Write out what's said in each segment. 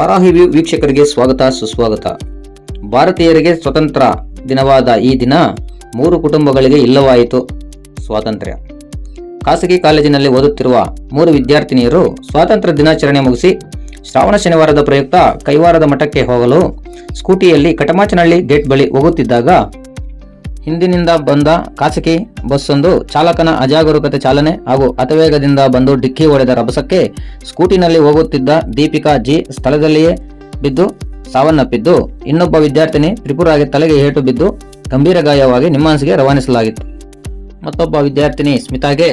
Varahi view ವೀಕ್ಷಕರಿಗೆ ಸ್ವಾಗತ ಸುಸ್ವಾಗತ. ಭಾರತೀಯರಿಗೆ ಸ್ವತಂತ್ರ ದಿನವಾದ ಈ ದಿನ 3 ಕುಟುಂಬಗಳಿಗೆ ಇಲ್ಲವಾಯಿತು ಸ್ವಾತಂತ್ರ್ಯ. ಖಾಸಗಿ ಕಾಲೇಜಿನಲ್ಲಿ ಓದುತ್ತಿರುವ 3 ವಿದ್ಯಾರ್ಥಿನಿಯರು ಸ್ವಾತಂತ್ರ್ಯ ದಿನಾಚರಣೆ ಮುಗಿಸಿ ಶ್ರಾವಣ ಶನಿವಾರದ ಪ್ರಯುಕ್ತ ಕೈವಾರದ ಮಠಕ್ಕೆ ಹೋಗಲು ಸ್ಕೂಟಿಯಲ್ಲಿ ಕಟಮಾಚನಹಳ್ಳಿ ಗೇಟ್ ಬಳಿ ಹೋಗುತ್ತಿದ್ದಾಗ ಹಿಂದಿನಿಂದ ಬಂದ ಖಾಸಗಿ ಬಸ್ಸೊಂದು ಚಾಲಕನ ಅಜಾಗರೂಕತೆ ಚಾಲನೆ ಹಾಗೂ ಅತಿವೇಗದಿಂದ ಬಂದು ಡಿಕ್ಕಿ ಹೊಡೆದ ರಭಸಕ್ಕೆ ಸ್ಕೂಟಿನಲ್ಲಿ ಹೋಗುತ್ತಿದ್ದ ದೀಪಿಕಾ ಜಿ ಸ್ಥಳದಲ್ಲಿಯೇ ಬಿದ್ದು ಸಾವನ್ನಪ್ಪಿದ್ದು, ಇನ್ನೊಬ್ಬ ವಿದ್ಯಾರ್ಥಿನಿ ತ್ರಿಪುರಾಗೆ ತಲೆಗೆ ಏಟು ಬಿದ್ದು ಗಂಭೀರ ಗಾಯವಾಗಿ ನಿಮ್ಹಾನ್ಸ್ಗೆ ರವಾನಿಸಲಾಗಿತ್ತು. ಮತ್ತೊಬ್ಬ ವಿದ್ಯಾರ್ಥಿನಿ ಸ್ಮಿತಾಗೆ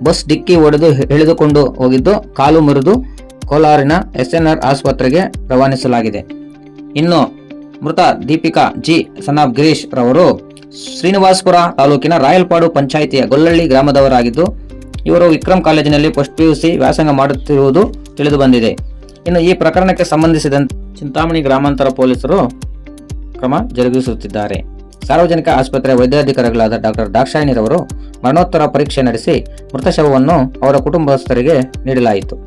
ಬಸ್ ಡಿಕ್ಕಿ ಹೊಡೆದು ಎಳೆದುಕೊಂಡು ಹೋಗಿದ್ದು ಕಾಲು ಮುರಿದು ಕೋಲಾರಿನ ಎಸ್ಎನ್ಆರ್ ಆಸ್ಪತ್ರೆಗೆ ರವಾನಿಸಲಾಗಿದೆ. ಇನ್ನು ಮೃತ ದೀಪಿಕಾ ಜಿ ಸನಾಬ್ ಗಿರೀಶ್ ರವರು ಶ್ರೀನಿವಾಸಪುರ ತಾಲೂಕಿನ ರಾಯಲ್ಪಾಡು ಪಂಚಾಯಿತಿಯ ಗೊಲ್ಲಳ್ಳಿ ಗ್ರಾಮದವರಾಗಿದ್ದು, ಇವರು ವಿಕ್ರಮ್ ಕಾಲೇಜಿನಲ್ಲಿ ಪೋಸ್ಟ್ PUC ವ್ಯಾಸಂಗ ಮಾಡುತ್ತಿರುವುದು ತಿಳಿದು ಬಂದಿದೆ. ಇನ್ನು ಈ ಪ್ರಕರಣಕ್ಕೆ ಸಂಬಂಧಿಸಿದಂತೆ ಚಿಂತಾಮಣಿ ಗ್ರಾಮಾಂತರ ಪೊಲೀಸರು ಕ್ರಮ ಜರುಗಿಸುತ್ತಿದ್ದಾರೆ. ಸಾರ್ವಜನಿಕ ಆಸ್ಪತ್ರೆಯ ವೈದ್ಯಾಧಿಕಾರಿಗಳಾದ ಡಾಕ್ಟರ್ ದಾಕ್ಷಾಯಿಣಿರವರು ಮರಣೋತ್ತರ ಪರೀಕ್ಷೆ ನಡೆಸಿ ಮೃತ ಶವವನ್ನು ಅವರ ಕುಟುಂಬಸ್ಥರಿಗೆ ನೀಡಲಾಯಿತು.